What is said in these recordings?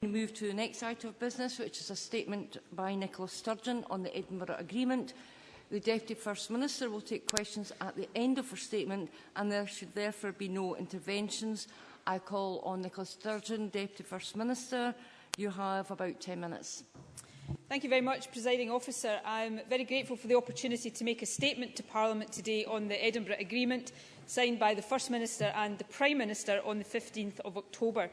We move to the next item of business, which is a statement by Nicola Sturgeon on the Edinburgh Agreement. The Deputy First Minister will take questions at the end of her statement, and there should therefore be no interventions. I call on Nicola Sturgeon, Deputy First Minister. You have about 10 minutes. Thank you very much, Presiding Officer. I am very grateful for the opportunity to make a statement to Parliament today on the Edinburgh Agreement, signed by the First Minister and the Prime Minister on the 15th of October.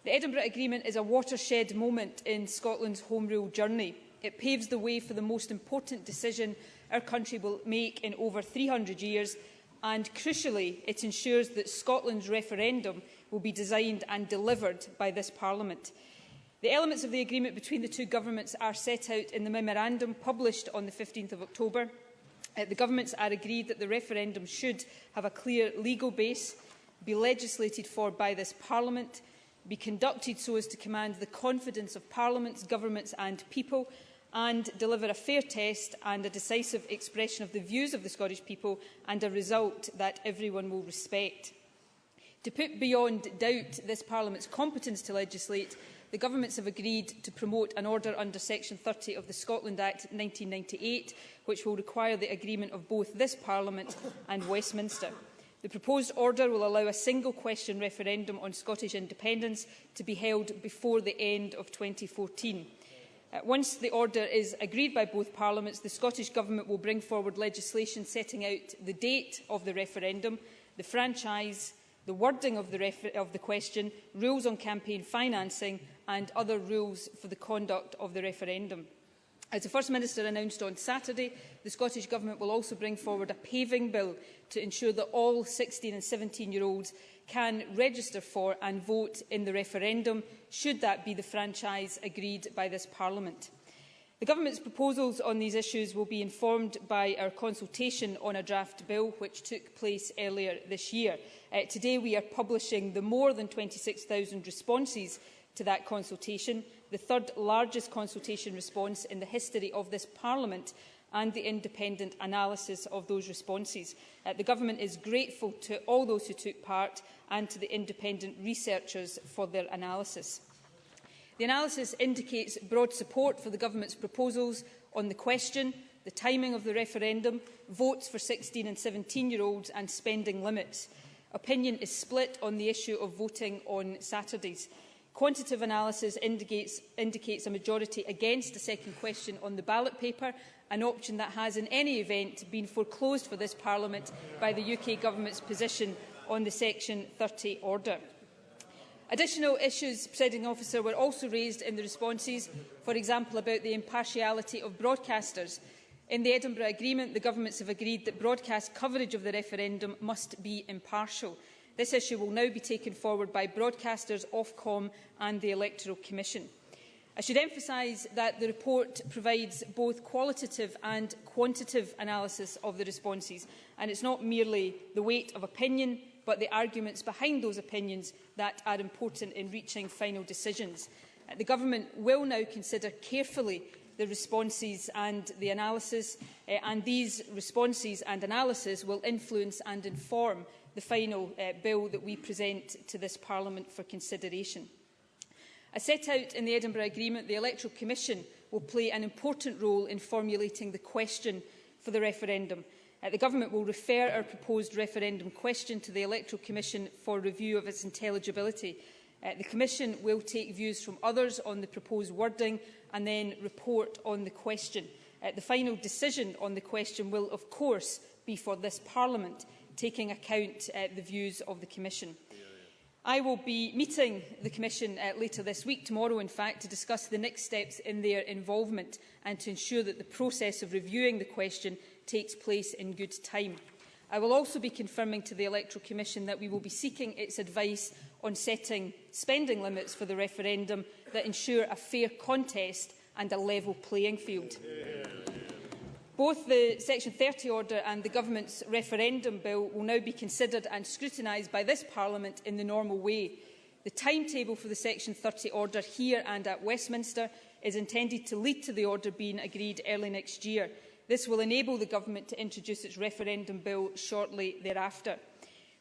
The Edinburgh Agreement is a watershed moment in Scotland's Home Rule journey. It paves the way for the most important decision our country will make in over 300 years, and crucially, it ensures that Scotland's referendum will be designed and delivered by this Parliament. The elements of the agreement between the two governments are set out in the memorandum published on the 15th of October. The governments are agreed that the referendum should have a clear legal base, be legislated for by this Parliament, be conducted so as to command the confidence of parliaments, governments and people, and deliver a fair test and a decisive expression of the views of the Scottish people, and a result that everyone will respect. To put beyond doubt this Parliament's competence to legislate, the governments have agreed to promote an order under Section 30 of the Scotland Act 1998, which will require the agreement of both this Parliament and Westminster. The proposed order will allow a single-question referendum on Scottish independence to be held before the end of 2014. Once the order is agreed by both Parliaments, the Scottish Government will bring forward legislation setting out the date of the referendum, the franchise, the wording of the question, rules on campaign financing and other rules for the conduct of the referendum. As the First Minister announced on Saturday, the Scottish Government will also bring forward a paving bill to ensure that all 16 and 17-year-olds can register for and vote in the referendum, should that be the franchise agreed by this Parliament. The Government's proposals on these issues will be informed by our consultation on a draft bill, which took place earlier this year. Today we are publishing the more than 26,000 responses to that consultation, the third largest consultation response in the history of this Parliament, and the independent analysis of those responses. The Government is grateful to all those who took part and to the independent researchers for their analysis. The analysis indicates broad support for the Government's proposals on the question, the timing of the referendum, votes for 16 and 17-year-olds and spending limits. Opinion is split on the issue of voting on Saturdays. Quantitative analysis indicates a majority against a second question on the ballot paper, an option that has in any event been foreclosed for this Parliament by the UK Government's position on the Section 30 order. Additional issues, Presiding Officer, were also raised in the responses, for example about the impartiality of broadcasters. In the Edinburgh Agreement, the governments have agreed that broadcast coverage of the referendum must be impartial. This issue will now be taken forward by broadcasters, Ofcom and the Electoral Commission. I should emphasise that the report provides both qualitative and quantitative analysis of the responses, and it's not merely the weight of opinion, but the arguments behind those opinions that are important in reaching final decisions. The Government will now consider carefully the responses and the analysis, and these responses and analysis will influence and inform the final bill that we present to this Parliament for consideration. As set out in the Edinburgh Agreement, the Electoral Commission will play an important role in formulating the question for the referendum. The Government will refer our proposed referendum question to the Electoral Commission for review of its intelligibility. The Commission will take views from others on the proposed wording and then report on the question. The final decision on the question will, of course, be for this Parliament, taking account the views of the Commission. I will be meeting the Commission later this week, tomorrow in fact, to discuss the next steps in their involvement and to ensure that the process of reviewing the question takes place in good time. I will also be confirming to the Electoral Commission that we will be seeking its advice on setting spending limits for the referendum that ensure a fair contest and a level playing field. Both the Section 30 order and the Government's referendum bill will now be considered and scrutinised by this Parliament in the normal way. The timetable for the Section 30 order here and at Westminster is intended to lead to the order being agreed early next year. This will enable the Government to introduce its referendum bill shortly thereafter.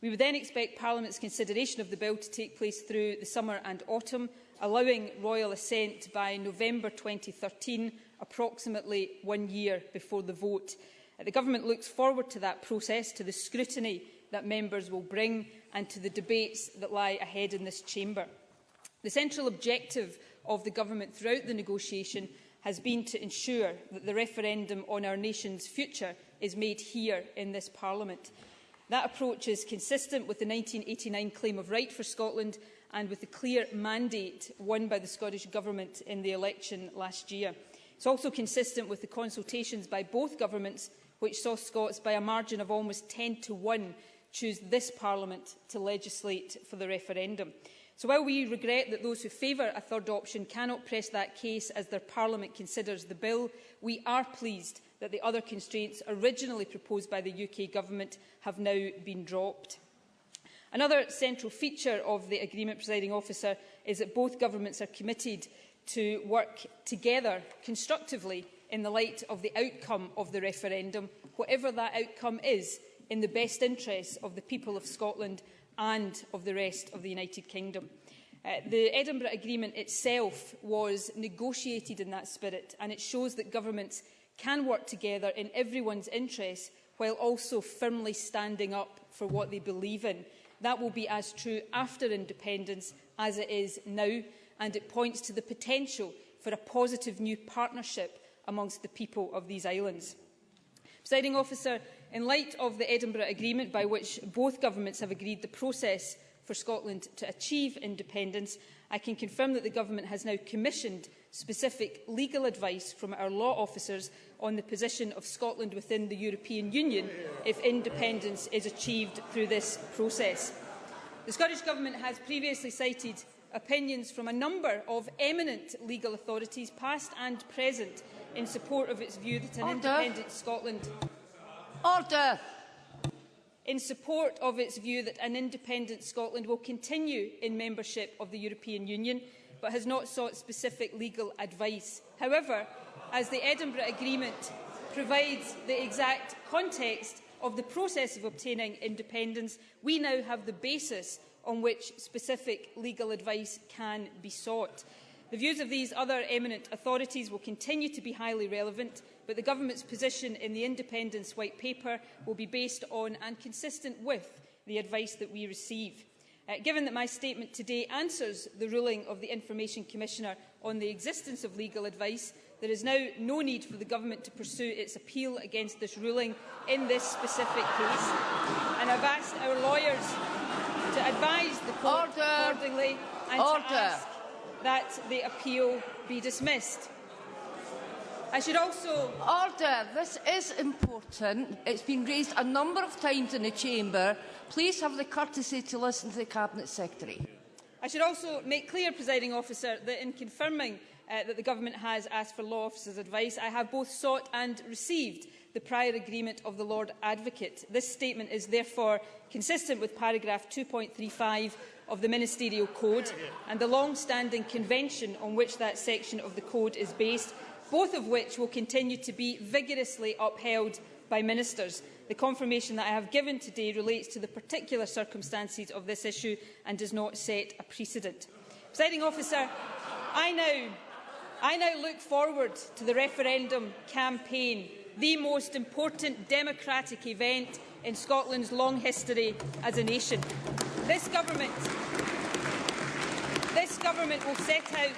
We would then expect Parliament's consideration of the bill to take place through the summer and autumn, allowing royal assent by November 2013, approximately 1 year before the vote. The Government looks forward to that process, to the scrutiny that members will bring and to the debates that lie ahead in this chamber. The central objective of the Government throughout the negotiation has been to ensure that the referendum on our nation's future is made here in this Parliament. That approach is consistent with the 1989 Claim of Right for Scotland and with the clear mandate won by the Scottish Government in the election last year. It's also consistent with the consultations by both governments, which saw Scots by a margin of almost 10-1 choose this Parliament to legislate for the referendum. So while we regret that those who favour a third option cannot press that case as their Parliament considers the bill, we are pleased that the other constraints originally proposed by the UK Government have now been dropped. Another central feature of the agreement, Presiding Officer, is that both governments are committed to work together constructively in the light of the outcome of the referendum, whatever that outcome is, in the best interests of the people of Scotland and of the rest of the United Kingdom. The Edinburgh Agreement itself was negotiated in that spirit, and it shows that governments can work together in everyone's interests while also firmly standing up for what they believe in. That will be as true after independence as it is now, and it points to the potential for a positive new partnership amongst the people of these islands. Presiding Officer, in light of the Edinburgh Agreement, by which both governments have agreed the process for Scotland to achieve independence, I can confirm that the Government has now commissioned specific legal advice from our law officers on the position of Scotland within the European Union if independence is achieved through this process. The Scottish Government has previously cited opinions from a number of eminent legal authorities, past and present, in support of its view that an independent Scotland... Order! In support of its view that an independent Scotland will continue in membership of the European Union, but has not sought specific legal advice. However, as the Edinburgh Agreement provides the exact context of the process of obtaining independence, we now have the basis on which specific legal advice can be sought. The views of these other eminent authorities will continue to be highly relevant, but the Government's position in the Independence White Paper will be based on and consistent with the advice that we receive. Given that my statement today answers the ruling of the Information Commissioner on the existence of legal advice, there is now no need for the Government to pursue its appeal against this ruling in this specific case, and I've asked our lawyers to advise the court accordingly and to ask that the appeal be dismissed. I should also... Order! This is important. It's been raised a number of times in the Chamber. Please have the courtesy to listen to the Cabinet Secretary. I should also make clear, Presiding Officer, that in confirming that the Government has asked for law officers' advice, I have both sought and received the prior agreement of the Lord Advocate. This statement is therefore consistent with paragraph 2.35 of the Ministerial Code and the long-standing convention on which that section of the Code is based, both of which will continue to be vigorously upheld by ministers. The confirmation that I have given today relates to the particular circumstances of this issue and does not set a precedent. Presiding Officer, I now look forward to the referendum campaign, the most important democratic event in Scotland's long history as a nation. This government will set out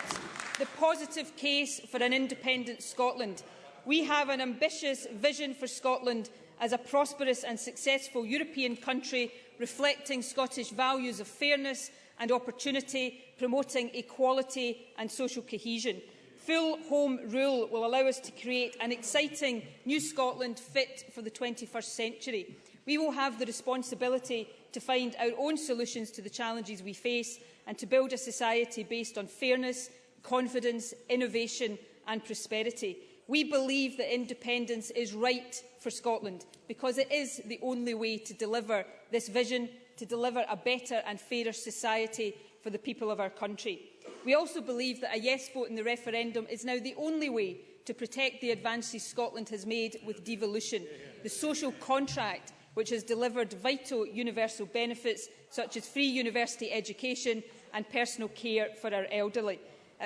the positive case for an independent Scotland. We have an ambitious vision for Scotland as a prosperous and successful European country, reflecting Scottish values of fairness and opportunity, promoting equality and social cohesion. Full home rule will allow us to create an exciting new Scotland fit for the 21st century. We will have the responsibility to find our own solutions to the challenges we face and to build a society based on fairness, confidence, innovation and prosperity. We believe that independence is right for Scotland because it is the only way to deliver this vision, to deliver a better and fairer society for the people of our country. We also believe that a yes vote in the referendum is now the only way to protect the advances Scotland has made with devolution, the social contract which has delivered vital universal benefits such as free university education and personal care for our elderly.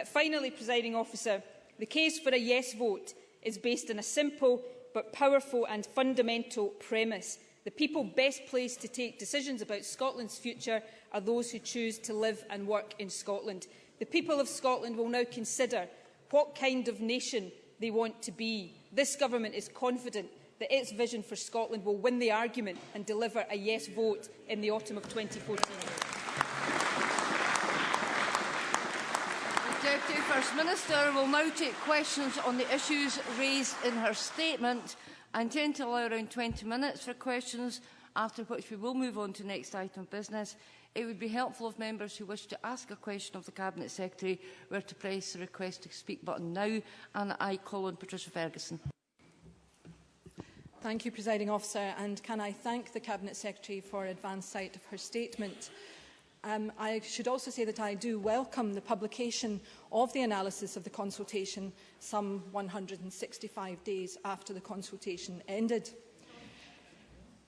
Finally, Presiding Officer, the case for a yes vote is based on a simple but powerful and fundamental premise. The people best placed to take decisions about Scotland's future are those who choose to live and work in Scotland. The people of Scotland will now consider what kind of nation they want to be. This government is confident that its vision for Scotland will win the argument and deliver a yes vote in the autumn of 2014. The Deputy First Minister will now take questions on the issues raised in her statement. I intend to allow around 20 minutes for questions, after which we will move on to the next item of business. It would be helpful if members who wish to ask a question of the Cabinet Secretary were to press the request to speak button now, and I call on Patricia Ferguson. Thank you, Presiding Officer, and can I thank the Cabinet Secretary for advance sight of her statement. I should also say that I do welcome the publication of the analysis of the consultation some 165 days after the consultation ended.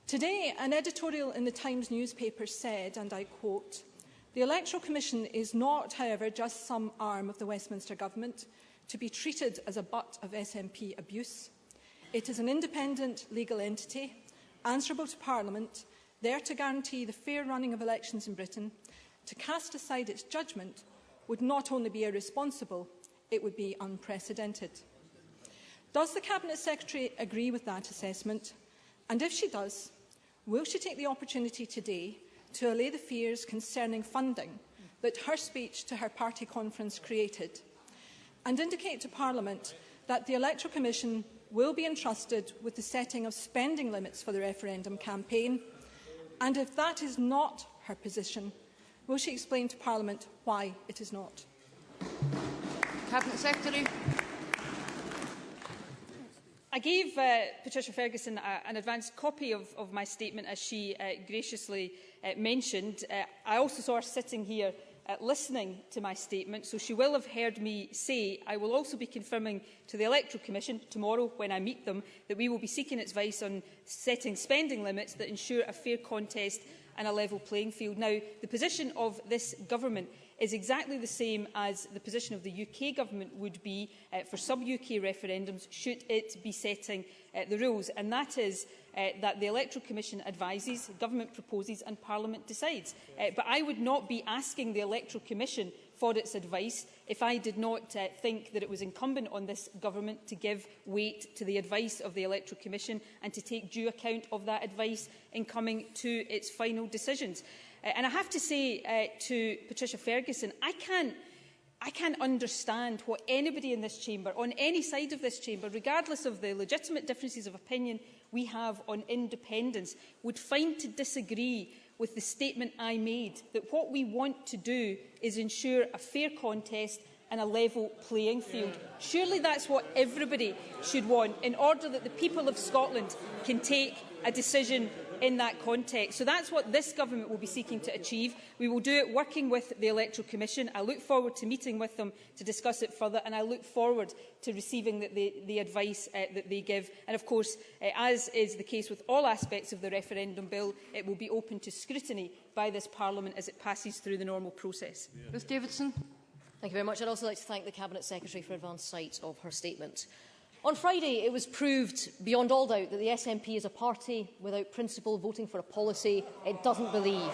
Today, an editorial in the Times newspaper said, and I quote, "The Electoral Commission is not, however, just some arm of the Westminster Government to be treated as a butt of SNP abuse. It is an independent legal entity, answerable to Parliament, there to guarantee the fair running of elections in Britain. To cast aside its judgment would not only be irresponsible, it would be unprecedented." Does the Cabinet Secretary agree with that assessment? And if she does, will she take the opportunity today to allay the fears concerning funding that her speech to her party conference created, and indicate to Parliament that the Electoral Commission will be entrusted with the setting of spending limits for the referendum campaign? And if that is not her position, will she explain to Parliament why it is not? Cabinet Secretary. I gave Patricia Ferguson an advanced copy of my statement, as she graciously mentioned. I also saw her sitting here listening to my statement, so she will have heard me say I will also be confirming to the Electoral Commission tomorrow when I meet them that we will be seeking its advice on setting spending limits that ensure a fair contest and a level playing field. Now, the position of this government is exactly the same as the position of the UK government would be for sub-UK referendums should it be setting the rules, and that is that the Electoral Commission advises, government proposes and Parliament decides. But I would not be asking the Electoral Commission for its advice if I did not think that it was incumbent on this government to give weight to the advice of the Electoral Commission and to take due account of that advice in coming to its final decisions. And I have to say to Patricia Ferguson, I can't understand what anybody in this chamber, on any side of this chamber, regardless of the legitimate differences of opinion we have on independence, would find to disagree with the statement I made, that what we want to do is ensure a fair contest and a level playing field. Surely that's what everybody should want in order that the people of Scotland can take a decision in that context. So that's what this government will be seeking to achieve. We will do it working with the Electoral Commission. I look forward to meeting with them to discuss it further, and I look forward to receiving the advice that they give. And of course, as is the case with all aspects of the referendum bill, it will be open to scrutiny by this Parliament as it passes through the normal process. Ms Davidson. Thank you very much. I'd also like to thank the Cabinet Secretary for advance sight of her statement. On Friday, it was proved beyond all doubt that the SNP is a party without principle, voting for a policy it doesn't believe.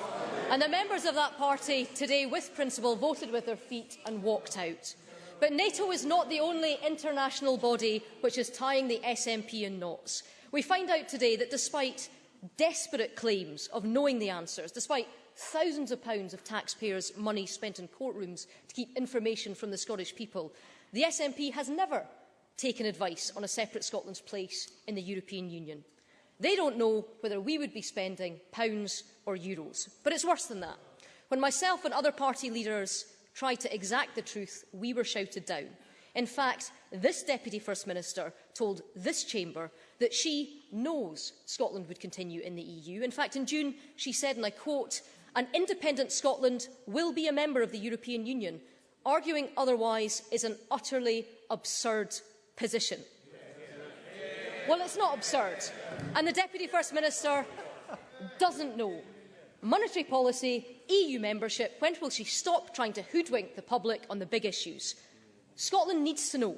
And the members of that party today, with principle, voted with their feet and walked out. But NATO is not the only international body which is tying the SNP in knots. We find out today that despite desperate claims of knowing the answers, despite thousands of pounds of taxpayers' money spent in courtrooms to keep information from the Scottish people, the SNP has never taken advice on a separate Scotland's place in the European Union. They don't know whether we would be spending pounds or euros. But it's worse than that. When myself and other party leaders tried to exact the truth, we were shouted down. In fact, this Deputy First Minister told this chamber that she knows Scotland would continue in the EU. In fact, in June, she said, and I quote, "An independent Scotland will be a member of the European Union. Arguing otherwise is an utterly absurd position." Well, it's not absurd. And the Deputy First Minister doesn't know. Monetary policy EU membership? When will she stop trying to hoodwink the public on the big issues? Scotland needs to know.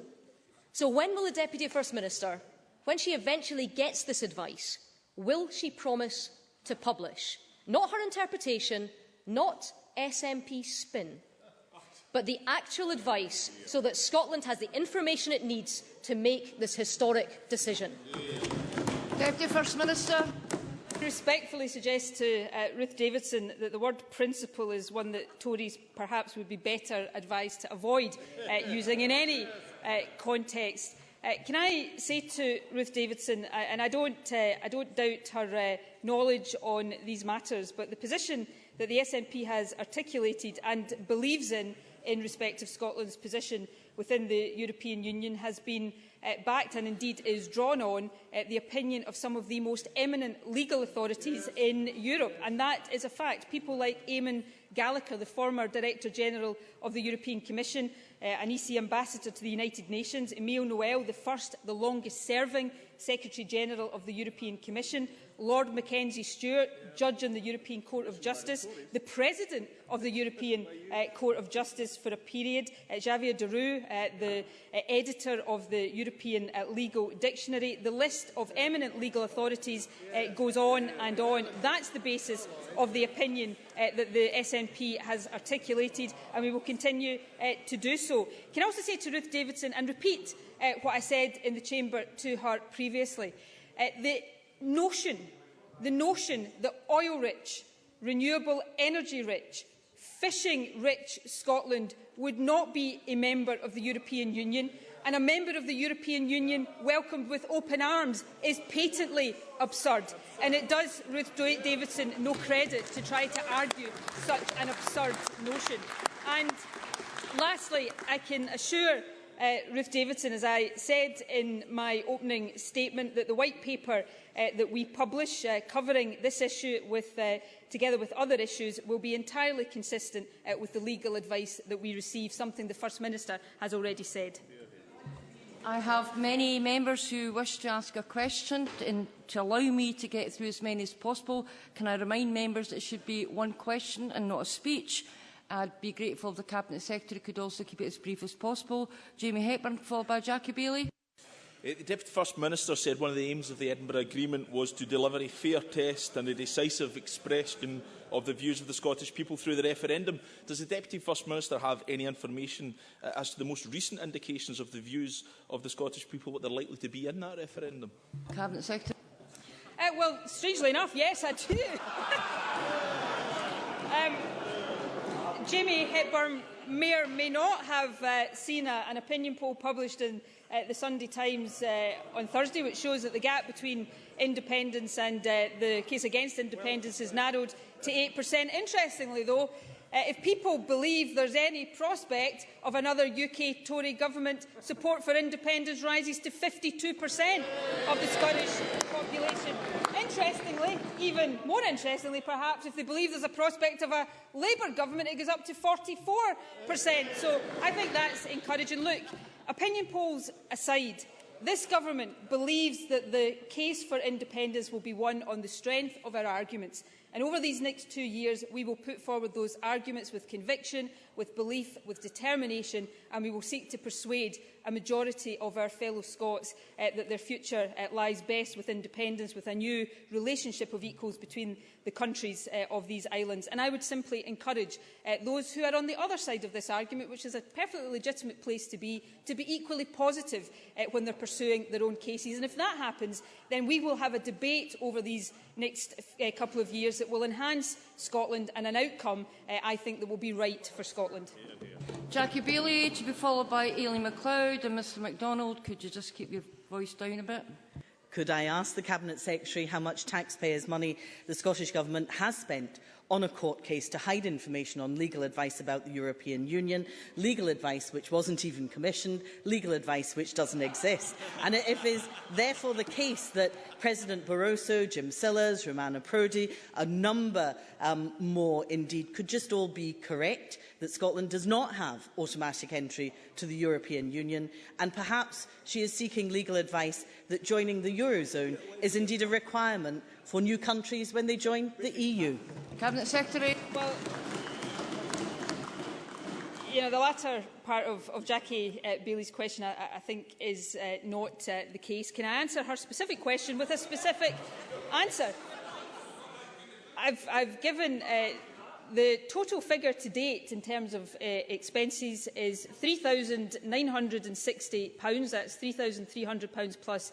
So when will the Deputy First Minister, when she eventually gets this advice, will she promise to publish? Not her interpretation, not SNP spin, but the actual advice, so that Scotland has the information it needs to make this historic decision. Deputy First Minister. I respectfully suggest to Ruth Davidson that the word principle is one that Tories perhaps would be better advised to avoid using in any context. Can I say to Ruth Davidson, and I don't doubt her knowledge on these matters, but the position that the SNP has articulated and believes in respect of Scotland's position within the European Union has been backed and indeed is drawn on the opinion of some of the most eminent legal authorities in Europe. And that is a fact. People like Eamon Gallagher, the former Director General of the European Commission, an EC Ambassador to the United Nations, Emile Noel, the longest-serving Secretary General of the European Commission, Lord Mackenzie Stewart, Judge on the European Court of Justice, the President of the European Court of Justice for a period, Javier Deroux, the Editor of the European Legal Dictionary. The list of eminent legal authorities goes on and on. That's the basis of the opinion that the SNP has articulated, and we will continue to do so. Can I also say to Ruth Davidson, and repeat what I said in the chamber to her previously, the notion that oil-rich, renewable energy-rich, fishing-rich Scotland would not be a member of the European Union, and a member of the European Union welcomed with open arms, is patently absurd. And it does Ruth Davidson no credit to try to argue such an absurd notion. And lastly, I can assure Ruth Davidson, as I said in my opening statement, that the white paper that we publish covering this issue together with other issues will be entirely consistent with the legal advice that we receive, something the First Minister has already said. I have many members who wish to ask a question. To allow me to get through as many as possible, can I remind members that it should be one question and not a speech? I'd be grateful if the Cabinet Secretary could also keep it as brief as possible. Jamie Hepburn, followed by Jackie Bailey. The Deputy First Minister said one of the aims of the Edinburgh Agreement was to deliver a fair test and a decisive expression of the views of the Scottish people through the referendum. Does the Deputy First Minister have any information as to the most recent indications of the views of the Scottish people, what they're likely to be in that referendum? Cabinet Secretary. Well, strangely enough, yes, I do. Jamie Hepburn may or may not have seen an opinion poll published in the Sunday Times on Thursday, which shows that the gap between independence and the case against independence is narrowed to 8%. Interestingly, though, if people believe there's any prospect of another UK Tory government, support for independence rises to 52% of the Scottish population. Interestingly, even more interestingly perhaps, if they believe there's a prospect of a Labour government, it goes up to 44%. So I think that's encouraging. Look, opinion polls aside, this government believes that the case for independence will be won on the strength of our arguments. And over these next 2 years, we will put forward those arguments with conviction, with belief, with determination, and we will seek to persuade a majority of our fellow Scots that their future lies best with independence, with a new relationship of equals between the countries of these islands. And I would simply encourage those who are on the other side of this argument, which is a perfectly legitimate place to be equally positive when they're pursuing their own cases. And if that happens, then we will have a debate over these next couple of years that will enhance Scotland and an outcome, I think, that will be right for Scotland. Jackie Bailey, to be followed by Aileen MacLeod and Mr MacDonald. Could you just keep your voice down a bit? Could I ask the Cabinet Secretary how much taxpayers' money the Scottish Government has spent on a court case to hide information on legal advice about the European Union, legal advice which wasn't even commissioned, legal advice which doesn't exist? And if it is therefore the case that President Barroso, Jim Sillars, Romana Prodi, a number more indeed, could just all be correct, that Scotland does not have automatic entry to the European Union, and perhaps she is seeking legal advice that joining the Eurozone is indeed a requirement for new countries when they join the EU? Cabinet Secretary. Well, you know, the latter part of Jackie Bailey's question, I think, is not the case. Can I answer her specific question with a specific answer? I've given the total figure to date in terms of expenses is £3,960. That's £3,300 plus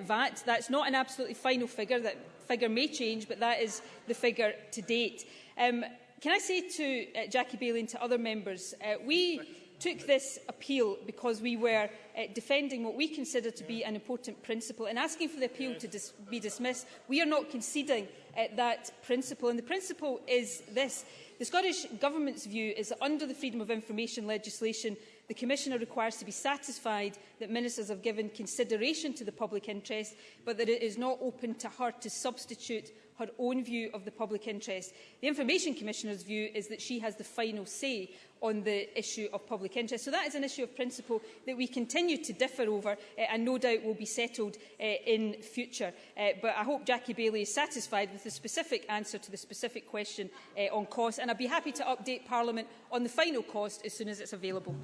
VAT. That's not an absolutely final figure. That figure may change, but that is the figure to date. Can I say to Jackie Bailey and to other members, we took this appeal because we were defending what we consider to be an important principle. In asking for the appeal to be dismissed, we are not conceding that principle. And the principle is this. The Scottish Government's view is that under the Freedom of Information legislation, the Commissioner requires to be satisfied that ministers have given consideration to the public interest, but that it is not open to her to substitute her own view of the public interest. The Information Commissioner's view is that she has the final say on the issue of public interest. So that is an issue of principle that we continue to differ over and no doubt will be settled in future. But I hope Jackie Bailey is satisfied with the specific answer to the specific question on cost, and I'd be happy to update Parliament on the final cost as soon as it's available.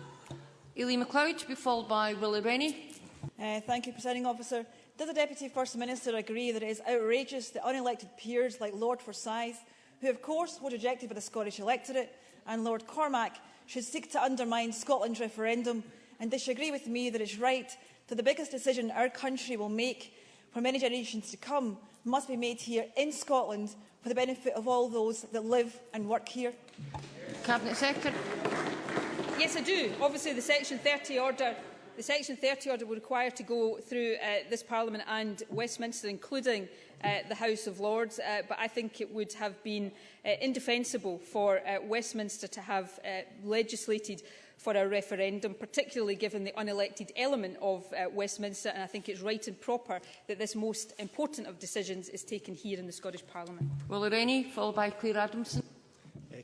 Ely MacLeod, to be followed by Willie Rennie. Thank you, Presiding Officer. Does the Deputy First Minister agree that it is outrageous that unelected peers like Lord Forsyth, who of course was rejected by the Scottish electorate, and Lord Cormac should seek to undermine Scotland's referendum, and disagree with me that it is right that the biggest decision our country will make for many generations to come must be made here in Scotland for the benefit of all those that live and work here? Cabinet Secretary. Yes, I do. Obviously, the Section 30 order will require to go through this Parliament and Westminster, including the House of Lords, but I think it would have been indefensible for Westminster to have legislated for a referendum, particularly given the unelected element of Westminster, and I think it's right and proper that this most important of decisions is taken here in the Scottish Parliament. Willie Rennie, followed by Claire Adamson.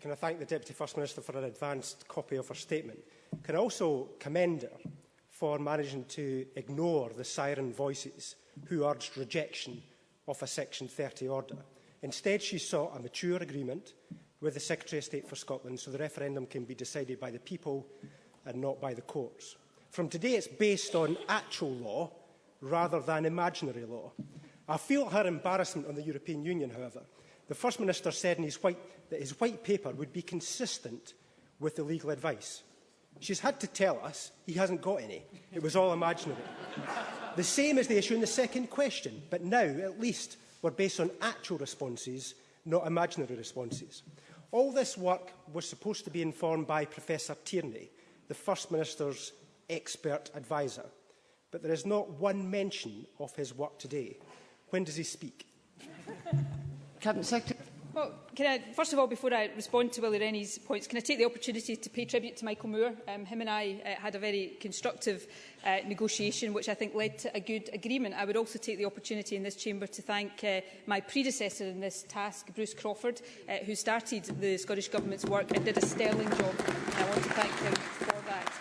Can I thank the Deputy First Minister for an advanced copy of her statement? Can I also commend her for managing to ignore the siren voices who urged rejection of a Section 30 order. Instead, she sought a mature agreement with the Secretary of State for Scotland so the referendum can be decided by the people and not by the courts. From today, it's based on actual law rather than imaginary law. I feel her embarrassment on the European Union, however. The First Minister said in that his white paper would be consistent with the legal advice. She's had to tell us he hasn't got any. It was all imaginary. The same is the issue in the second question, but now, at least, we're based on actual responses, not imaginary responses. All this work was supposed to be informed by Professor Tierney, the First Minister's expert adviser, but there is not one mention of his work today. When does he speak? Cabinet Secretary. Well, first of all, before I respond to Willie Rennie's points, can I take the opportunity to pay tribute to Michael Moore? Him and I had a very constructive negotiation, which I think led to a good agreement. I would also take the opportunity in this chamber to thank my predecessor in this task, Bruce Crawford, who started the Scottish Government's work and did a sterling job. And I want to thank him for that.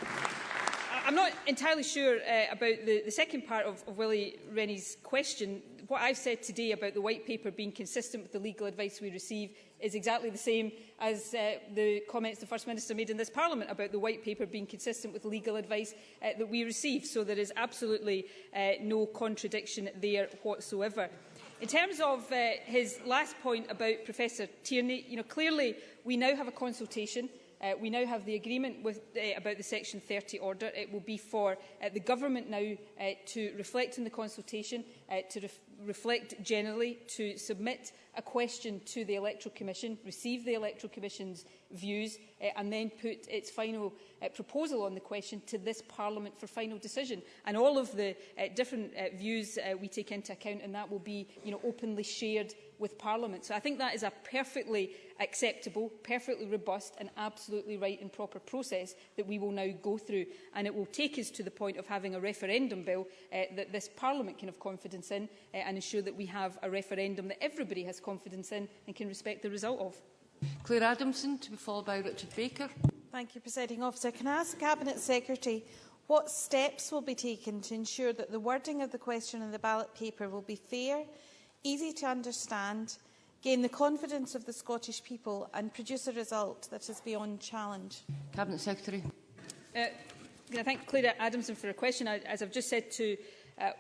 I'm not entirely sure about the second part of Willie Rennie's question. What I've said today about the white paper being consistent with the legal advice we receive is exactly the same as the comments the First Minister made in this Parliament about the white paper being consistent with the legal advice that we receive. So there is absolutely no contradiction there whatsoever. In terms of his last point about Professor Tierney, clearly we now have a consultation. We now have the agreement about the Section 30 order. It will be for the Government now to reflect on the consultation, to reflect generally, to submit a question to the Electoral Commission, receive the Electoral Commission's views, and then put its final proposal on the question to this Parliament for final decision. And all of the different views we take into account, and that will be openly shared with Parliament. So I think that is a perfectly acceptable, perfectly robust and absolutely right and proper process that we will now go through. And it will take us to the point of having a referendum bill that this Parliament can have confidence in and ensure that we have a referendum that everybody has confidence in and can respect the result of. Claire Adamson, to be followed by Richard Baker. Thank you, Presiding Officer. Can I ask the Cabinet Secretary what steps will be taken to ensure that the wording of the question in the ballot paper will be fair, easy to understand, gain the confidence of the Scottish people and produce a result that is beyond challenge? Cabinet Secretary. I thank Clara Adamson for her question. As I've just said to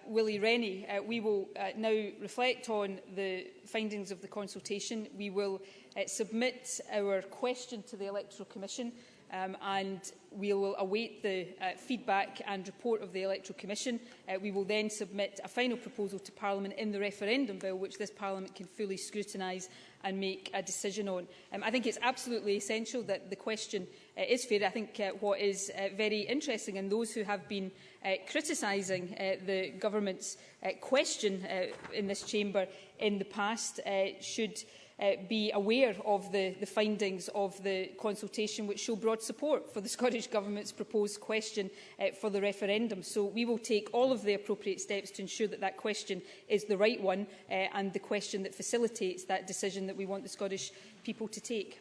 Willie Rennie, we will now reflect on the findings of the consultation. We will submit our question to the Electoral Commission and we will await the feedback and report of the Electoral Commission. We will then submit a final proposal to Parliament in the referendum bill, which this Parliament can fully scrutinise and make a decision on. I think it's absolutely essential that the question is fair. I think what is very interesting, and those who have been criticising the government's question in this chamber in the past should be aware of the findings of the consultation, which show broad support for the Scottish Government's proposed question for the referendum. So we will take all of the appropriate steps to ensure that that question is the right one and the question that facilitates that decision that we want the Scottish people to take.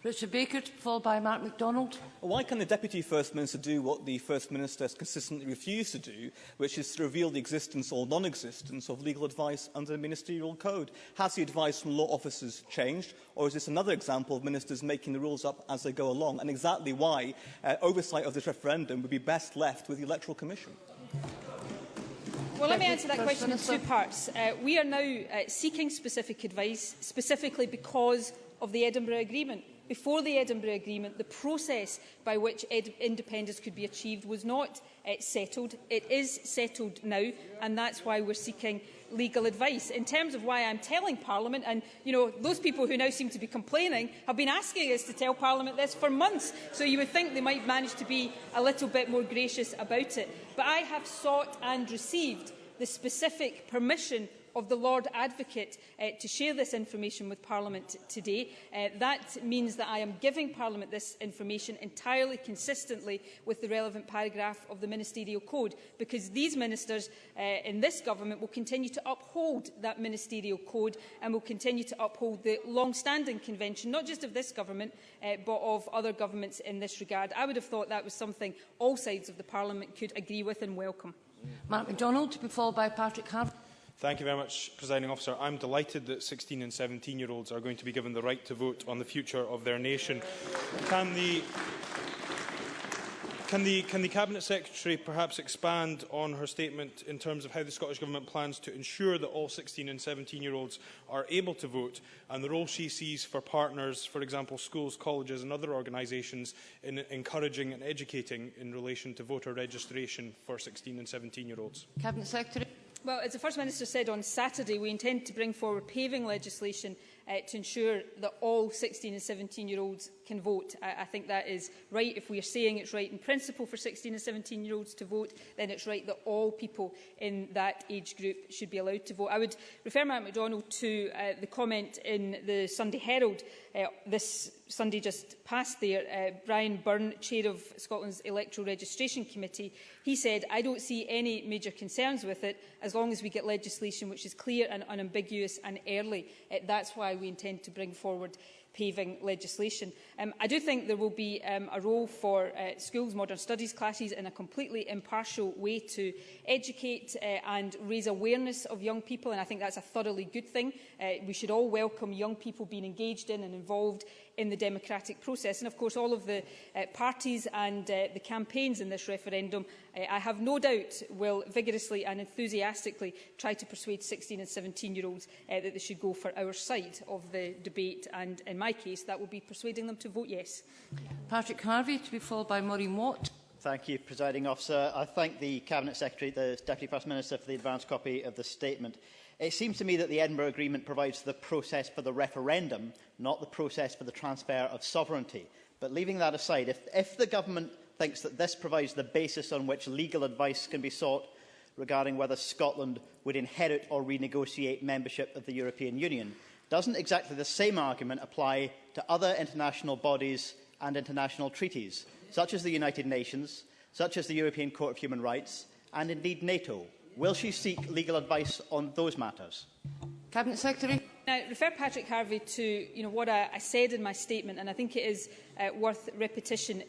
Richard Baker, followed by Mark MacDonald. Why can the Deputy First Minister do what the First Minister has consistently refused to do, which is to reveal the existence or non-existence of legal advice under the Ministerial Code? Has the advice from law officers changed, or is this another example of ministers making the rules up as they go along, and exactly why oversight of this referendum would be best left with the Electoral Commission? Well, let me answer that question in two parts. We are now seeking specific advice, specifically because of the Edinburgh Agreement. Before the Edinburgh Agreement, the process by which independence could be achieved was not settled. It is settled now, and that's why we're seeking legal advice. In terms of why I'm telling Parliament, and those people who now seem to be complaining have been asking us to tell Parliament this for months, so you would think they might manage to be a little bit more gracious about it. But I have sought and received the specific permission of the Lord Advocate to share this information with Parliament today. That means that I am giving Parliament this information entirely consistently with the relevant paragraph of the Ministerial Code, because these ministers in this government will continue to uphold that Ministerial Code and will continue to uphold the long-standing convention, not just of this government, but of other governments in this regard. I would have thought that was something all sides of the Parliament could agree with and welcome. Mark MacDonald, to be followed by Patrick Harvey. Thank you very much, Presiding Officer. I'm delighted that 16 and 17-year-olds are going to be given the right to vote on the future of their nation. Can the Cabinet Secretary perhaps expand on her statement in terms of how the Scottish Government plans to ensure that all 16 and 17-year-olds are able to vote, and the role she sees for partners, for example schools, colleges and other organisations, in encouraging and educating in relation to voter registration for 16 and 17-year-olds? Cabinet Secretary. Well, as the First Minister said on Saturday, we intend to bring forward paving legislation to ensure that all 16 and 17-year-olds can vote. I think that is right. If we are saying it's right in principle for 16 and 17-year-olds to vote, then it's right that all people in that age group should be allowed to vote. I would refer Mark MacDonald to the comment in the Sunday Herald this Sunday just past there. Brian Byrne, Chair of Scotland's Electoral Registration Committee, he said, "I don't see any major concerns with it as long as we get legislation which is clear and unambiguous and early." That's why we intend to bring forward paving legislation. I do think there will be a role for schools, modern studies classes, in a completely impartial way to educate and raise awareness of young people, and I think that's a thoroughly good thing. We should all welcome young people being engaged in and involved in the democratic process. And of course, all of the parties and the campaigns in this referendum, I have no doubt, will vigorously and enthusiastically try to persuade 16 and 17-year-olds that they should go for our side of the debate. And in my case, that will be persuading them to vote yes. Patrick Harvey, to be followed by Maureen Watt. Thank you, Presiding Officer. I thank the Cabinet Secretary, the Deputy First Minister, for the advance copy of the statement. It seems to me that the Edinburgh Agreement provides the process for the referendum, not the process for the transfer of sovereignty. But leaving that aside, if the Government thinks that this provides the basis on which legal advice can be sought regarding whether Scotland would inherit or renegotiate membership of the European Union, doesn't exactly the same argument apply to other international bodies and international treaties, such as the United Nations, such as the European Court of Human Rights, and indeed NATO? Will she seek legal advice on those matters? Cabinet Secretary. I refer Patrick Harvey to what I said in my statement, and I think it is worth repetition.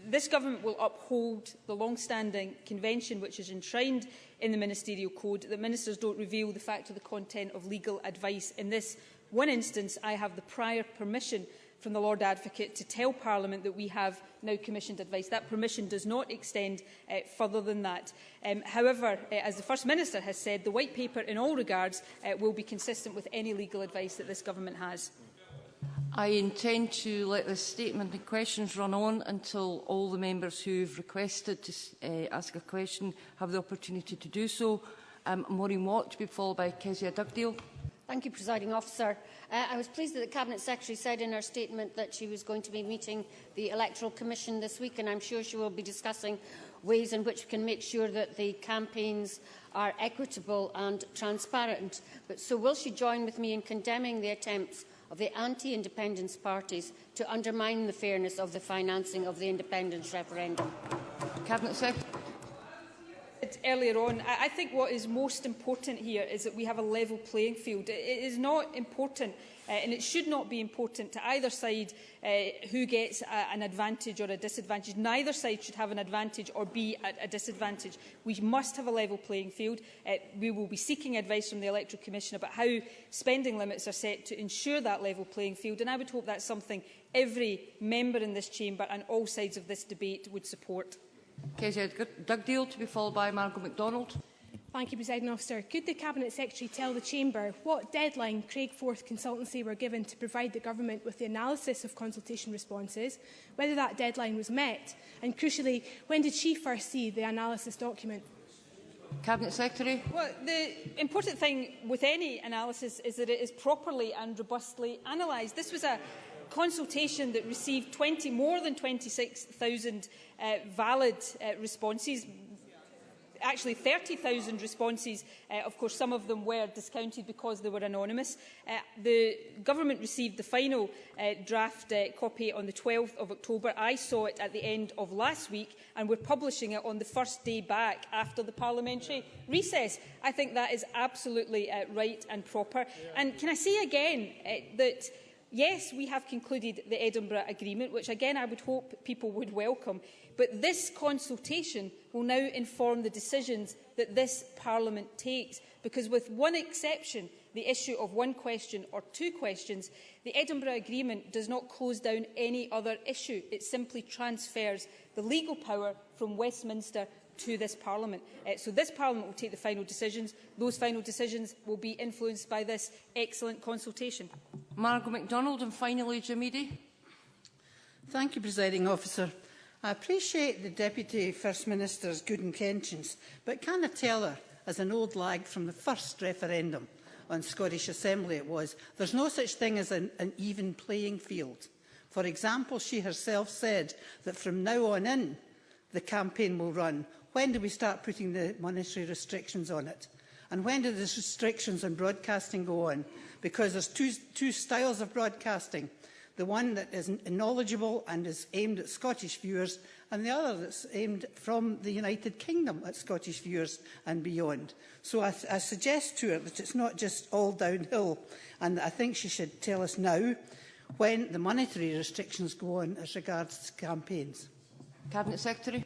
This government will uphold the long-standing convention which is enshrined in the Ministerial Code that ministers don't reveal the fact or the content of legal advice. In this one instance, I have the prior permission from the Lord Advocate to tell Parliament that we have now commissioned advice. That permission does not extend further than that. However, as the First Minister has said, the White Paper in all regards will be consistent with any legal advice that this government has. I intend to let this statement and questions run on until all the members who have requested to ask a question have the opportunity to do so. Maureen Watt to be followed by Kezia Dugdale. Thank you, Presiding Officer. I was pleased that the Cabinet Secretary said in her statement that she was going to be meeting the Electoral Commission this week, and I'm sure she will be discussing ways in which we can make sure that the campaigns are equitable and transparent. So will she join with me in condemning the attempts of the anti-independence parties to undermine the fairness of the financing of the independence referendum? Cabinet Secretary. Earlier on, I think what is most important here is that we have a level playing field. It is not important, and it should not be important to either side who gets an advantage or a disadvantage. Neither side should have an advantage or be at a disadvantage. We must have a level playing field. We will be seeking advice from the Electoral Commission about how spending limits are set to ensure that level playing field, and I would hope that's something every member in this chamber and all sides of this debate would support. Kezia Dugdale to be followed by Margaret MacDonald. Thank you, Presiding Officer. Could the Cabinet Secretary tell the Chamber what deadline Craigforth Consultancy were given to provide the Government with the analysis of consultation responses, whether that deadline was met, and crucially, when did she first see the analysis document? Cabinet Secretary. Well, the important thing with any analysis is that it is properly and robustly analysed. This was a consultation that received more than 26,000 valid responses, actually 30,000 responses. Of course, some of them were discounted because they were anonymous. The Government received the final draft copy on the 12th of October. I saw it at the end of last week, and we're publishing it on the first day back after the parliamentary recess. I think that is absolutely right and proper. And can I say again that yes, we have concluded the Edinburgh Agreement, which again I would hope people would welcome, but this consultation will now inform the decisions that this Parliament takes, because with one exception, the issue of one question or two questions, the Edinburgh Agreement does not close down any other issue. It simply transfers the legal power from Westminster to this Parliament. So this Parliament will take the final decisions. Those final decisions will be influenced by this excellent consultation. Margaret MacDonald and finally Jim Eadie. Thank you, Presiding Officer. I appreciate the Deputy First Minister's good intentions, but can I tell her, as an old lag from the first referendum on Scottish Assembly it was, there's no such thing as an even playing field. For example, she herself said that from now on in, the campaign will run. When do we start putting the monetary restrictions on it? And when do the restrictions on broadcasting go on? Because there's two styles of broadcasting. The one that is knowledgeable and is aimed at Scottish viewers, and the other that's aimed from the United Kingdom at Scottish viewers and beyond. So I suggest to her that it's not just all downhill, and I think she should tell us now when the monetary restrictions go on as regards campaigns. Cabinet Secretary.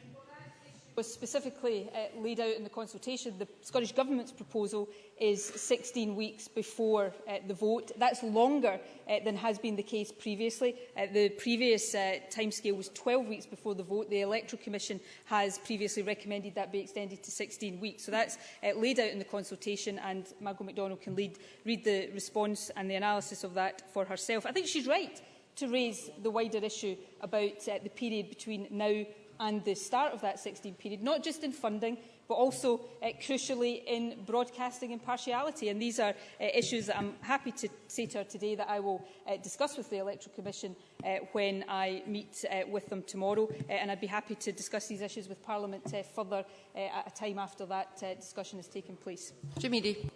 Was specifically laid out in the consultation. The Scottish Government's proposal is 16 weeks before the vote. That's longer than has been the case previously. The previous timescale was 12 weeks before the vote. The Electoral Commission has previously recommended that be extended to 16 weeks. So that's laid out in the consultation, and Margaret MacDonald can read the response and the analysis of that for herself. I think she's right to raise the wider issue about the period between now and the start of that 16 period, not just in funding, but also, crucially, in broadcasting impartiality. And these are issues that I'm happy to say to her today that I will discuss with the Electoral Commission when I meet with them tomorrow. And I'd be happy to discuss these issues with Parliament further at a time after that discussion has taken place. Jim Eadie.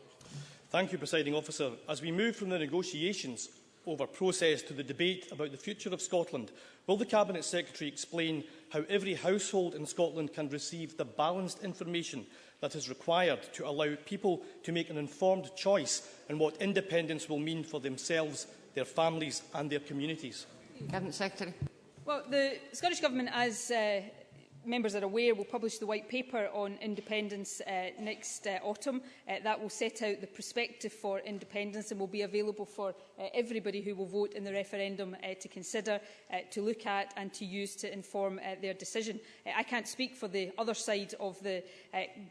Thank you, Presiding Officer. As we move from the negotiations over process to the debate about the future of Scotland, will the Cabinet Secretary explain how every household in Scotland can receive the balanced information that is required to allow people to make an informed choice in what independence will mean for themselves, their families and their communities? Cabinet Secretary. Well, the Scottish Government, as members are aware, will publish the White Paper on independence next autumn. That will set out the perspective for independence and will be available for everybody who will vote in the referendum to consider, to look at and to use to inform their decision. I can't speak for the other side of the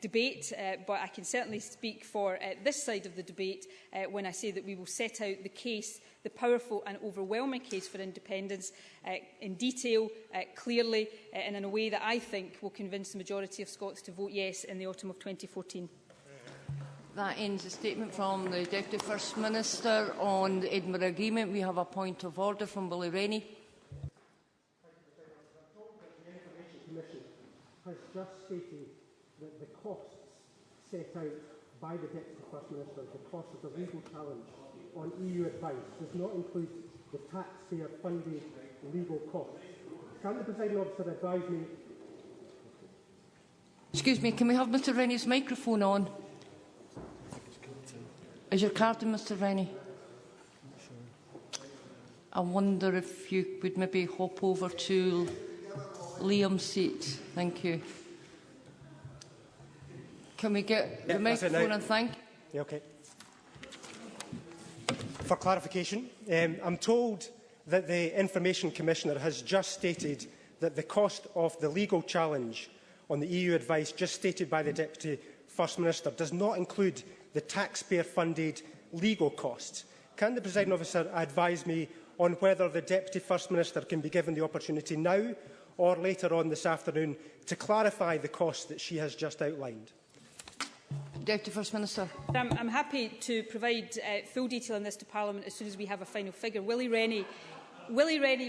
debate, but I can certainly speak for this side of the debate when I say that we will set out the case, the powerful and overwhelming case for independence in detail, clearly, and in a way that I think will convince the majority of Scots to vote yes in the autumn of 2014. That ends the statement from the Deputy First Minister on the Edinburgh Agreement. We have a point of order from Willie Rennie. The Information Commission has just stated that the costs set out by the Deputy First Minister, the cost of the legal challenge on EU advice, does not include the taxpayer-funded legal costs. Can the presiding officer advise me? Excuse me, can we have Mr Rennie's microphone on? Is your card in, Mr Rennie? I wonder if you would maybe hop over to Liam's seat. Thank you. Can we get the microphone and thank you? Yeah, okay. For clarification, I'm told that the Information Commissioner has just stated that the cost of the legal challenge on the EU advice just stated by the Deputy First Minister does not include the taxpayer-funded legal costs. Can the presiding officer advise me on whether the Deputy First Minister can be given the opportunity now or later on this afternoon to clarify the costs that she has just outlined? Deputy First Minister. I'm happy to provide full detail on this to Parliament as soon as we have a final figure. Willie Rennie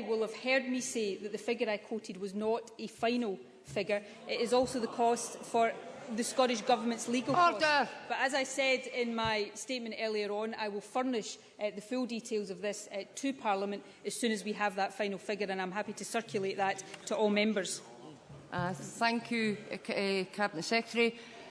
will have heard me say that the figure I quoted was not a final figure. It is also the cost for the Scottish Government's legal costs. But as I said in my statement earlier on, I will furnish the full details of this to Parliament as soon as we have that final figure, and I'm happy to circulate that to all members. Thank you, Cabinet Secretary.